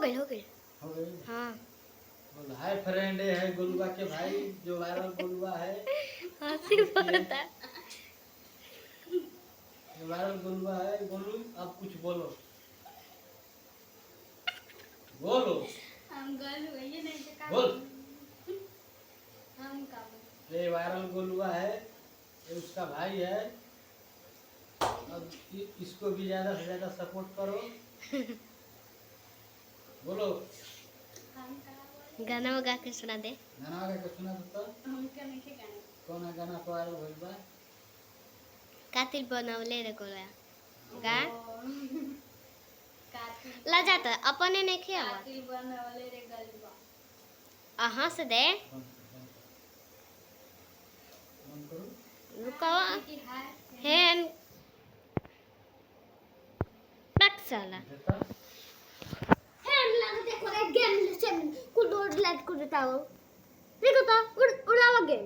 गई हो गई। हाँ बोल हाय फ्रेंड, ये है गुलुआ के भाई जो वायरल गुलुआ है। हंसी पड़ता है। ये वायरल गुलुआ है। गोलू अब कुछ बोलो, बोलो। हम गोलू है, ये नहीं तो का बोल। हम का ये वायरल गुलुआ है, ये उसका भाई है। अब इसको भी ज्यादा से ज्यादा सपोर्ट करो। बोलो। हम का गाना गा के सुना दे। गाना गा के सुना तो। हम का नहीं के गाना कौन गाना तो वायरल भइल बा? कातिल बनवले रे गोलया गा। कातिल ला जाता अपने नहीं खेवा कातिल बनवले रे गलबा। हंस दे। बंद करो। रुको कि हाय हेन बक साला देता हेन लग देखो रे गेम से कुछ और लाइट को देता हो देखो तो उड़ावा गेम